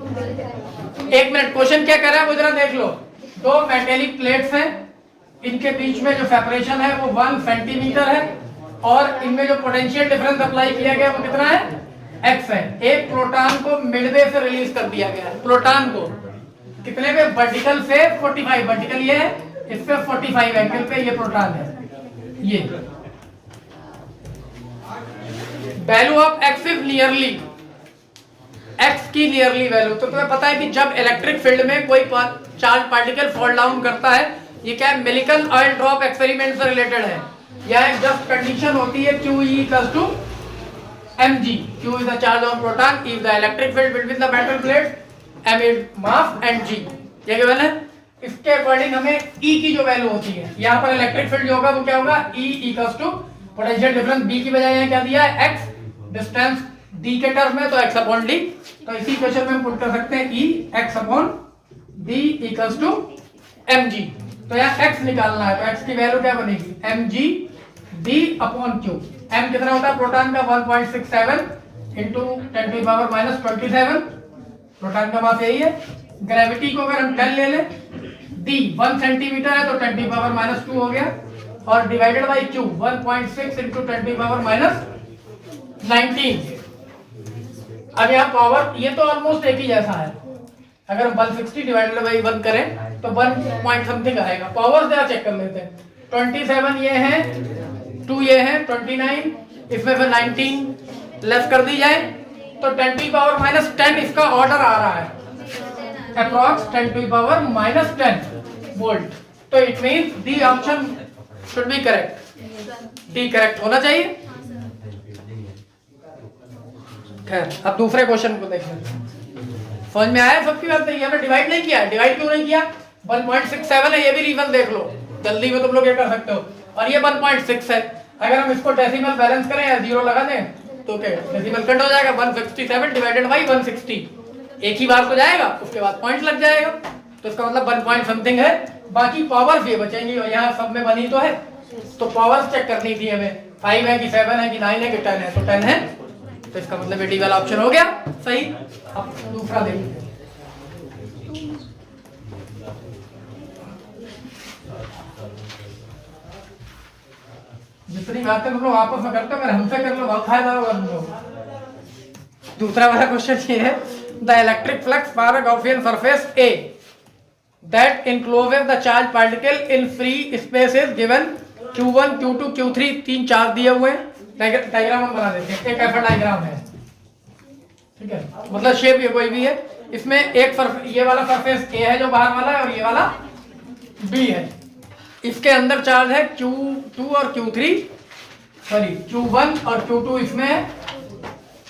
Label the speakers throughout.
Speaker 1: एक minute, question क्या कर रहा है वो जरा देख लो। दो मेटेलिक प्लेट्स हैं, इनके बीच में जो सेपरेशन है वो 1 सेंटीमीटर है और इनमें जो पोटेंशियल डिफरेंस अप्लाई किया गया वो कितना है, x है। एक प्रोटॉन को मिडवे से रिलीज कर दिया गया है, प्रोटॉन को कितने पे, वर्टिकल से 45, वर्टिकल ये है, इस पे 45 एंगल पे ये प्रोटॉन है। ये value of x is nearly, x की नियरली वैल्यू। तो तुम्हें पता है कि जब इलेक्ट्रिक फील्ड में कोई चार्ज पार्टिकल फॉल डाउन करता है, ये क्या है, मिलिकन ऑयल ड्रॉप एक्सपेरिमेंट से रिलेटेड है। यह जस्ट कंडीशन होती है QE equals to mg, Q is the charge on proton, E is the electric field between the metal plates, m is mass and g, ये given है। इसके according हमें E की जो वैल्यू होती है, यहाँ पर इलेक्ट्रिक फील्ड जो होगा वो क्या होगा, E equals to potential difference B की बजाय यहाँ क्या दिया है, x, डिस्टेंस d के टर्म में तो x अपॉन d, तो इसी इक्वेशन में हम पुट कर सकते हैं E x upon d equals to mg। तो यहाँ x निकालना है, तो x की वैल्यू क्या बनेगी, mg d upon q। m कितना होता है प्रोटॉन का, 1.67 इंटू 10 की पावर माइनस 27, प्रोटॉन का मास यही है। ग्रेविटी को अगर हम 10 ले लें, d 1 सेंटीमीटर है तो 10 की पावर माइनस 2 हो गया, और डिवाइडेड बाई q 1.6 इंटू 10 की पावर माइनस 19। अब यहाँ पावर ये तो ऑलमोस्ट एक ही जैसा है, अगर हम 160 डिवाइडेड बाई 1 करें तो 1 पॉइंट समथिंग आएगा। पावर जरा चेक कर लेते हैं, 27 ये है, 2 ये है, 29, इसमें फिर 19 लेस कर दी जाए तो 10 की पावर माइनस 10 इसका ऑर्डर आ रहा है, अप्रॉक्स 10 की पावर माइनस 10 वोल्ट। तो it means D option should be correct, D correct होना चाहिए। खैर अब दूसरे क्वेश्चन को देखें, समझ में आया सबकी बात। नहीं हमने डिवाइड नहीं किया, डिवाइड क्यों नहीं किया, 1.67 है, ये भी रीजन देख लो, जल्दी में तुम लोग ये कर सकते हो, और ये 1.6 है। अगर हम इसको डेसिमल बैलेंस करें या जीरो लगा दें तो क्या डेसिमल कट हो जाएगा, 167 डिवाइडेड बाई 160, एक ही बार तो जाएगा, उसके बाद पॉइंट लग जाएगा, तो इसका मतलब 1 पॉइंट समथिंग है। बाकी पावर्स ये बचेंगी, और यहाँ सब में बनी तो है, तो पावर्स चेक करनी थी हमें, 5 है कि 7 है कि 9 है कि 10 है, तो 10 है, तो इसका मतलब डी वाला ऑप्शन हो गया सही। अब दूसरा देखिए, जितनी बातें हम लोग आपस में करते हो अगर हमसे कर लो बहुत फायदा होगा हम लोग। दूसरा वाला क्वेश्चन ये है, the electric flux for a Gaussian surface A that encloses the charged particle in free space is given Q1 Q2 Q3, 3 charge दिए हुए हैं। डायग्राम हम बना देते हैं, एक ऐसा डायग्राम है, ठीक है, मतलब शेप ये कोई भी है, इसमें एक ये वाला सरफेस A है जो बाहर वाला है, और ये वाला B है। इसके अंदर चार्ज है Q2 और Q3, सॉरी Q1 और Q2 इसमें है,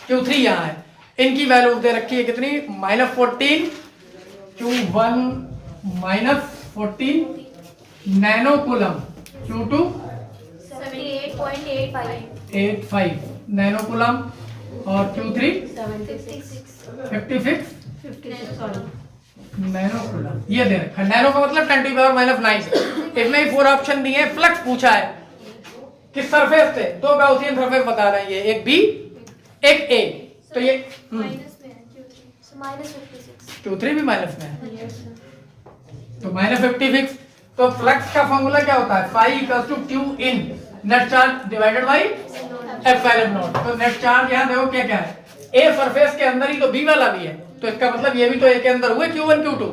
Speaker 1: Q3 यहाँ है। इनकी वैल्यू दे रखी है कितनी, -14, Q1 -14 nano coulomb, Q2 78.85 nano coulomb, और Q3 56 नैनो कूलम। ये दे रखा, नैनो का मतलब 10 की पावर -9। इसमें ही 4 ऑप्शन दिए हैं, फ्लक्स पूछा है किस सरफेस से, दो गॉसियन सरफेस बता रहे हैं, ये एक B एक A, तो ये Q3 भी माइनस में है, तो -56। तो फ्लक्स का फॉर्मूला क्या होता है, phi equals to Q in net charge divided by epsilon naught. तो नेट चार्ज यहाँ देखो क्या क्या है, A सरफेस के अंदर ही तो B वाला भी है, तो इसका मतलब ये भी तो A के अंदर हुए Q1 Q2,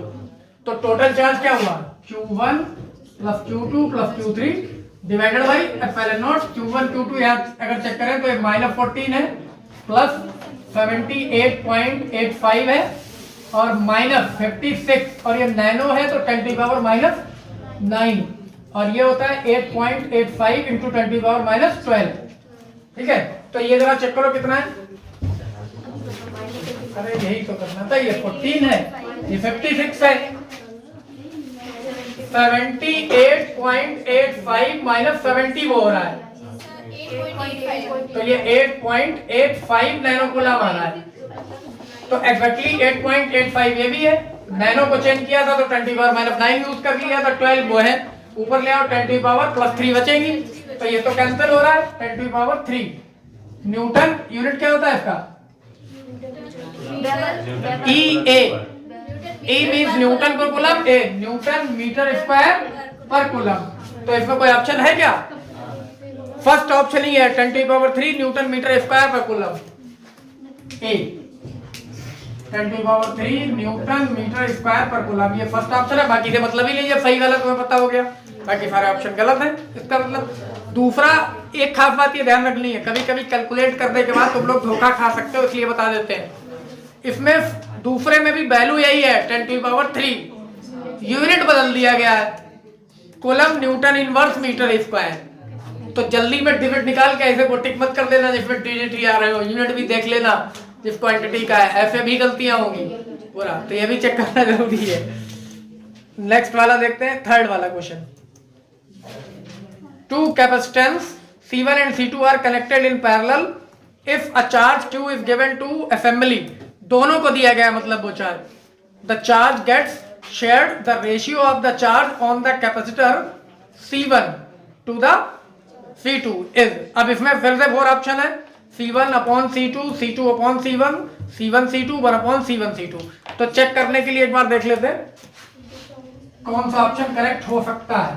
Speaker 1: तो टोटल चार्ज क्या हुआ, Q1 plus Q2 plus Q3 divided by epsilon not. Q1 Q2 यहाँ अगर चेक करें तो -14 है, प्लस 78.85 है, और -56, और ये नैनो है तो 10 की पावर -9, और ये होता है 8.85 इंटू 10 की पावर -12, ठीक है। तो ये जरा चेक करो कितना है, अरे यही तो करना था, ये 14 है, ये 56 है, 78.85 माइनस 70 वो हो रहा है, तो ये 8.85 नैनो कूलम आ रहा है। तो एक्जैक्टली 8.85 ये भी है, नैनो को चेंज किया था तो 10 की पावर -9 यूज कर लिया था, 12 वो है, ऊपर ले आओ 10 की पावर +3 बचेगी, तो ये तो कैंसिल हो रहा है, 10 की पावर 3। न्यूटन यूनिट क्या होता है इसका, E A, E means newton per coulomb, A newton metre square per coulomb. तो इसमें कोई ऑप्शन है क्या? फर्स्ट ऑप्शन ही है 10⁻³ Newton metre square per coulomb, ए 10⁻³ Newton metre square per coulomb, ये फर्स्ट ऑप्शन है। बाकी से मतलब ही नहीं है, सही गलत तुम्हें पता हो गया, बाकी सारे ऑप्शन गलत है। इसका मतलब दूसरा एक खास बात ये ध्यान रखनी है, कभी कभी कैलकुलेट करने के बाद तुम लोग धोखा खा सकते हो, इसलिए बता देते हैं। इसमें दूसरे में भी वैल्यू यही है 10⁻³, यूनिट बदल दिया गया है, coulomb newton inverse metre square. तो जल्दी में डिजिट निकाल के ऐसे को टिक मत कर देना जिसमें डिजिट ही आ रहे हो, यूनिट भी देख लेना जिस क्वांटिटी का है, ऐसे भी गलतियां होंगी पूरा, तो ये भी चेक करना जरूरी है। नेक्स्ट वाला देखते हैं, थर्ड वाला question. Two capacitance C1 and C2 are connected in parallel if a charge Q is given to assembly, दोनों को दिया गया मतलब वो charge, the charge gets shared, the ratio of the charge on the capacitor C1 to the C2 is, अब इसमें फिर से 4 ऑप्शन है, C1/C2, C2/C1, C1/C2, 1/C1/C2। तो चेक करने के लिए एक बार देख लेते हैं कौन सा ऑप्शन करेक्ट हो सकता है।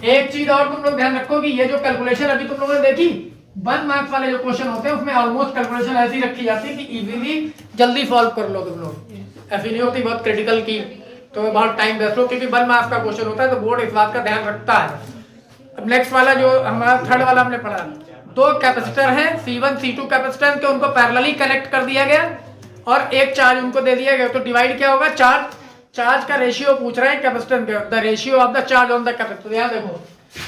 Speaker 1: एक चीज और तुम लोग ध्यान रखो कि ये जो कैलकुलेशन अभी तुम लोगों ने देखी 1 मार्क्स वाले जो क्वेश्चन होते हैं उसमें ऑलमोस्ट कैलकुलेशन ऐसी रखी जाती है कि इजीली जल्दी सॉल्व कर लो तुम लोग, ऐसी नहीं होती बहुत क्रिटिकल की तो बहुत टाइम वेस्ट हो, क्योंकि 1 मार्क्स का क्वेश्चन होता है तो बोर्ड इस बात का ध्यान रखता है। अब नेक्स्ट वाला जो हमारा थर्ड वाला हमने पढ़ा, 2 कैपेसिटर हैं C1 C2 कैपेसिटर के, उनको पैरेलली कनेक्ट कर दिया गया और एक चार्ज उनको दे दिया गया, तो डिवाइड क्या होगा, चार्ज का रेशियो पूछ रहे हैं कैपेसिटर के, the ratio of the charge on the capacitor. यहां देखो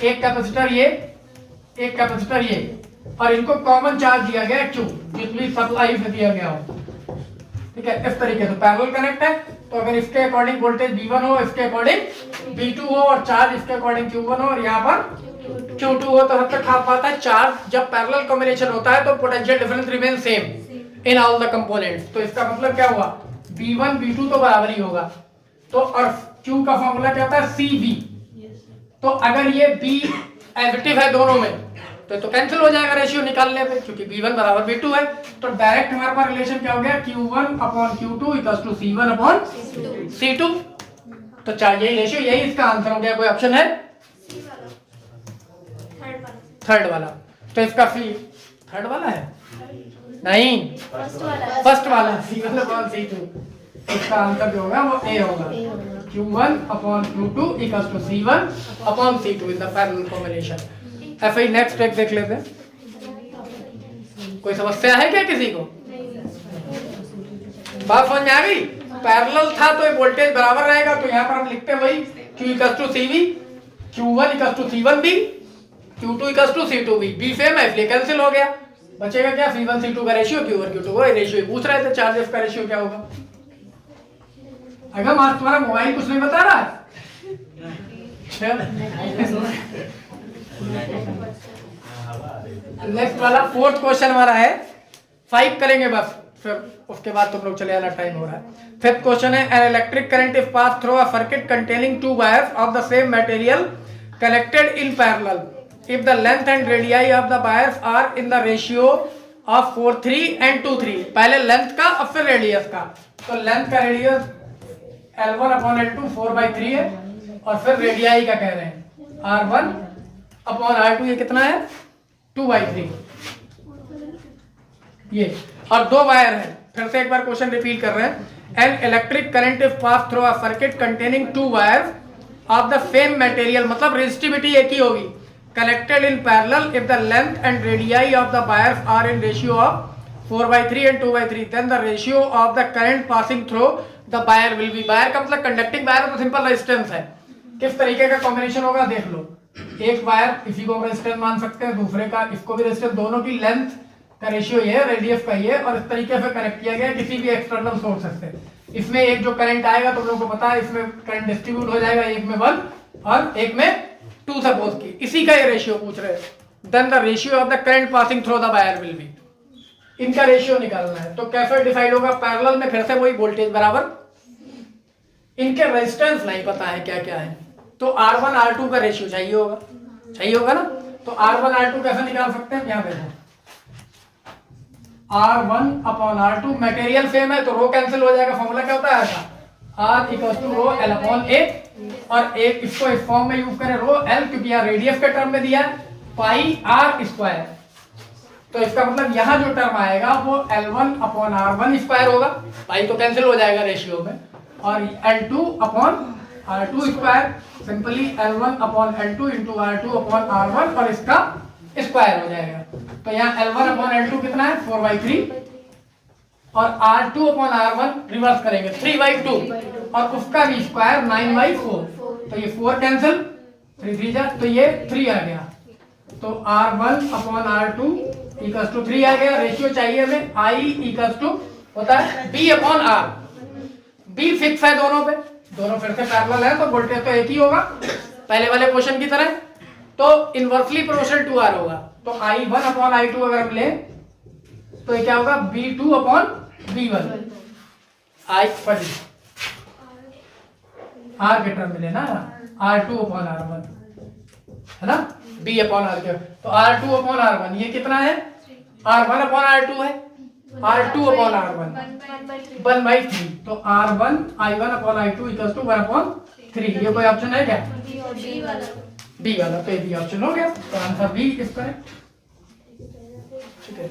Speaker 1: एक कैपेसिटर ये, एक कैपेसिटर ये, और इनको कॉमन चार्ज दिया गया Q, जिसमें सप्लाई से दिया गया हो, ठीक है, इस तरीके से पैरेलल कनेक्ट है। तो अगर इसके अकॉर्डिंग वोल्टेज V1 हो, इसके अकॉर्डिंग V2 हो और चार्ज इसके अकॉर्डिंग Q1 हो और यहाँ पर Q2 हो, तो हद तक खास बात है चार्ज जब पैरेलल कॉम्बिनेशन होता है तो potential difference remain same in all the components. तो इसका मतलब क्या हुआ, V1 V2 तो बराबर ही होगा, तो और Q का फॉर्मूला क्या होता है CV। तो अगर ये B एडिटिव है दोनों में तो कैंसिल हो जाएगा रेशियो निकालने पे, क्योंकि V1 बराबर V2 है, तो डायरेक्ट हमारे पास रिलेशन क्या हो गया, Q1/Q2 इक्वल्स टू C1/C2। तो चाहिए यही रेशियो, यही इसका आंसर हो गया। कोई ऑप्शन है थर्ड वाला, तो इसका थर्ड वाला है नहीं, फर्स्ट वाला C1/C2, इसका आंसर जो होगा वो A होगा, Q1/Q2 equals to C1/C2 in the parallel combination. ऐसे ही नेक्स्ट एक देख लेते हैं, कोई समस्या है क्या किसी को? बात समझ में आ गई? पैरेलल था तो ये वोल्टेज बराबर रहेगा, तो यहाँ पर हम लिखते हैं वही Q equals to CV, Q1 equals to C1B, Q2 equals to C2B, B same है इसलिए कैंसिल हो गया, बचेगा क्या, C1 C2 का रेशियो, Q1 Q2 का रेशियो। पूछ रहे थे चार्जेस का रेशियो क्या होगा। अगर आज तुम्हारा मोबाइल कुछ नहीं बता रहा नेक्स्ट वाला फोर्थ क्वेश्चन हमारा है, 5 करेंगे बस, फिर उसके बाद तुम लोग चले आना, टाइम हो रहा है। फिफ्थ क्वेश्चन है, an electric current is pass through a circuit containing 2 wires of the same material connected in parallel if the length and radii of the wires are in the ratio of 4:3 and 2:3। पहले length का और फिर radius का, तो length का radius L1/L2 4/3 है और फिर रेडियाई का कह रहे हैं R1/R2, ये कितना है 2/3 ये, और 2 वायर है। फिर से एक बार क्वेश्चन रिपीट कर रहे हैं, an electric current is pass through a circuit containing 2 wires of the same material, मतलब रेजिस्टिविटी एक ही होगी, connected in parallel if the length and radii of the wires are in ratio of 4/3 and 2/3, then the ratio of the current passing through the wire will be, wire का मतलब conducting wire तो simple resistance है, किस तरीके का combination होगा देख लो, एक वायर इसी को हम रेजिस्टेंस मान सकते हैं, दूसरे का इसको भी रेजिस्टेंस, दोनों की लेंथ का रेशियो ये है, रेडियस का ये, और इस तरीके से कनेक्ट किया गया किसी भी एक्सटर्नल सोर्स से। इसमें एक जो करंट आएगा तुम लोगों को पता है, इसमें करंट डिस्ट्रीब्यूट हो जाएगा, एक में 1 और एक में 2 सपोज की, इसी का ये रेशियो पूछ रहे हैं। Then the ratio of the current passing through the wire will be, इनका रेशियो निकालना है। तो कैसे डिसाइड होगा, पैरेलल में फिर से वही वोल्टेज बराबर, इनके रेजिस्टेंस नहीं पता है क्या क्या है, तो R1 R2 का रेशियो चाहिए होगा ना। तो R1 R2 कैसे निकाल सकते हैं, यहाँ देखो R1 upon R2, material same है तो रो कैंसिल हो जाएगा, फॉर्मूला क्या होता है ऐसा, R equal to rho L upon A, और एक इसको इस फॉर्म में यूज करें रो L, क्योंकि यहाँ रेडियस के टर्म में दिया है पाई R स्क्वायर, तो इसका मतलब यहाँ जो टर्म आएगा वो L1 अपॉन R1 स्क्वायर होगा, पाई तो कैंसिल हो जाएगा रेशियो में, और L2 upon R2 square, simply L1 upon L2 into R2 upon R1, और इसका स्क्वायर हो जाएगा। तो यहाँ L1 अपॉन L2 कितना है 4/3, और R2 अपॉन R1 रिवर्स करेंगे 3/2, और उसका भी स्क्वायर 9/4, तो ये 4 कैंसिल, 3 3 जा, तो ये 3 आ गया, तो R1 upon R2 equal to 3 आ गया। रेशियो चाहिए हमें I इक्वल टू होता है B upon R, B fix है दोनों पे, दोनों फिर से पैरेलल है तो वोल्टेज तो एक ही होगा पहले वाले क्वेश्चन की तरह, तो इनवर्सली प्रोपोर्शनल टू R होगा, तो I1 अपॉन I2 अगर हम ले तो ये क्या होगा B2 अपॉन B1, I पढ़ी R के टर्म मिले ना, R2 अपॉन R1 है ना, B अपॉन R के, तो R2 अपॉन R1 ये कितना है, R1 अपॉन R2 है, R2 अपॉन R1 1/3, तो R1 I1 upon I2 equal to 1/3, ये कोई ऑप्शन है क्या, बी वाला, तो ये बी ऑप्शन हो गया, तो आंसर बी इस पर है। ठीक है,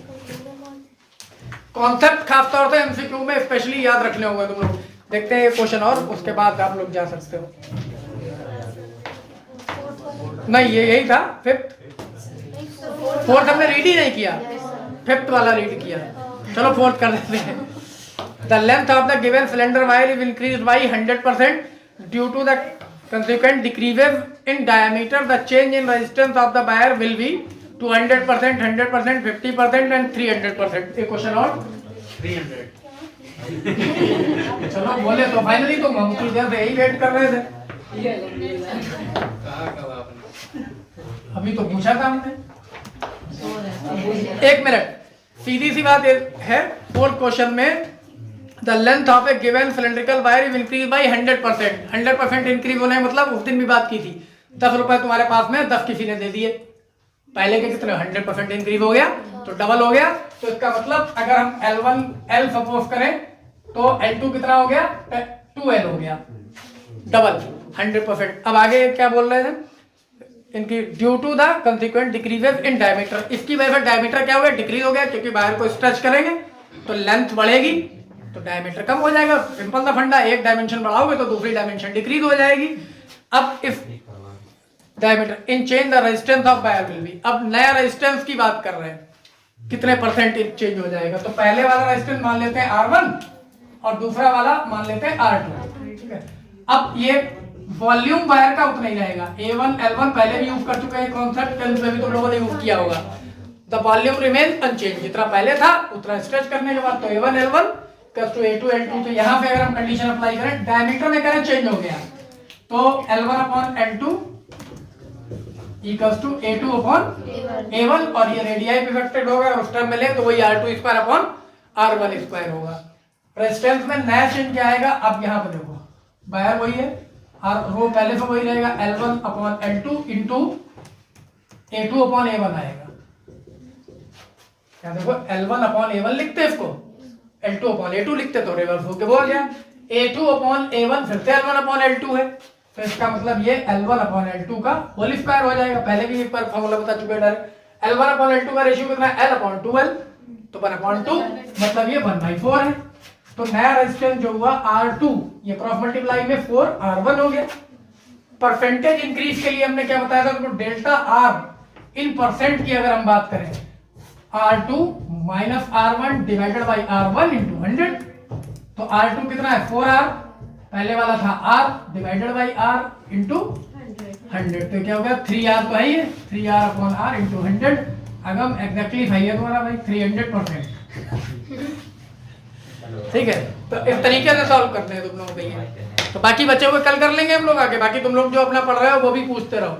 Speaker 1: कॉन्सेप्ट खास तौर से एमसीक्यू में स्पेशली याद रखने होंगे तुम लोग। देखते हैं ये क्वेश्चन और उसके बाद आप लोग जा सकते हो। नहीं ये यही था फिफ्थ, फोर्थ हमने रीड ही नहीं किया, फिफ्थ वाला रीड किया, चलो फोर्थ कर देते हैं। The length of the given cylinder wire is increase by 100% due to the consequent decreases in diameter. The change in resistance of the wire will be 200%, 100%, 50% and 300%. एक question और 300। चलो बोले तो फाइनली तो हम कुछ देर से यही वेट कर रहे थे, अभी तो पूछा था हमने। एक मिनट, सीधी सी बात है, फोर्थ क्वेश्चन में the length of A given cylindrical wire is increase by 100%। 100% increase होने मतलब उस दिन भी बात की थी, 10 रुपए तुम्हारे पास में 10 किसी ने दे दिए, पहले के कितने 100% इंक्रीज हो गया तो डबल हो गया, तो इसका मतलब अगर हम L1 L सपोज करें तो L2 कितना हो गया 2L हो गया, डबल 100%। अब आगे क्या बोल रहे थे इनकी, due to the consequent decreases in diameter, इसकी वजह से डायमीटर क्या हो गया डिक्रीज हो गया, क्योंकि वायर को स्ट्रेच करेंगे तो लेंथ बढ़ेगी तो डायमीटर कम हो जाएगा, सिंपल सा फंडा, एक डायमेंशन बढ़ाओगे तो दूसरी डायमेंशन डिक्रीज हो जाएगी। अब if diameter in change the resistance of wire will B, अब नया रेजिस्टेंस की बात कर रहे हैं कितने % चेंज हो जाएगा, तो पहले वाला रेजिस्टेंस मान लेते हैं R1 और दूसरा वाला मान लेते हैं R2। ठीक है, अब ये वॉल्यूम वायर का उतना ही रहेगा, A1 L1 पहले भी यूज कर चुके हैं कॉन्सेप्ट, टेंथ में भी तुम लोगों ने यूज किया होगा। द वॉल्यूम रिमेन अनचेंज, जितना पहले था उतना स्ट्रेच करने के बाद तो A1 L1 to A2 L2, तो यहाँ पे अगर हम कंडीशन अप्लाई करें डायमीटर में करें चेंज हो गया तो L1 upon L2 equals to A2 upon A1, और ये रेडियाई पे इफेक्टेड होगा, और उस टर्म में ले तो वही R2 square upon R1 square होगा। रेजिस्टेंस में नया चेंज क्या आएगा, अब यहाँ पे देखो वायर वही है, रो पहले से वही रहेगा, L1 upon L2 into A2 upon A1 आएगा। क्या देखो L1 अपॉन A1 लिखते इसको, L2 अपॉन A2 लिखते तो रिवर्स होके बोल गया, A2 अपॉन A1 फिर से L1 अपॉन L2 है, तो इसका मतलब ये L1 अपॉन L2 का होल स्क्वायर हो जाएगा। पहले भी एक बार फॉर्मूला बता चुके हैं डायरेक्ट, L1 अपॉन L2 का रेशियो कितना है L अपॉन 2L, तो 1/2 मतलब ये 1/4 है। तो नया रेजिस्टेंस जो हुआ R2, ये क्रॉस मल्टीप्लाई में 4 R1 हो गया। परसेंटेज इंक्रीज के लिए हमने क्या बताया था, तो डेल्टा R इन परसेंट की अगर हम बात करें R2 minus R1 divided by R1 into 100, तो R2 कितना है 4R, पहले वाला था R divided by R into 100, तो क्या हो गया 3R तो है ही, 3R अपॉन R इंटू 100, अगम एग्जैक्टली सही है तुम्हारा भाई 300%। ठीक है, तो इस तरीके से सॉल्व करते हैं तुम लोगों को ये, तो बाकी बच्चे को कल कर लेंगे हम लोग आगे, बाकी तुम लोग जो अपना पढ़ रहे हो वो भी पूछते रहो।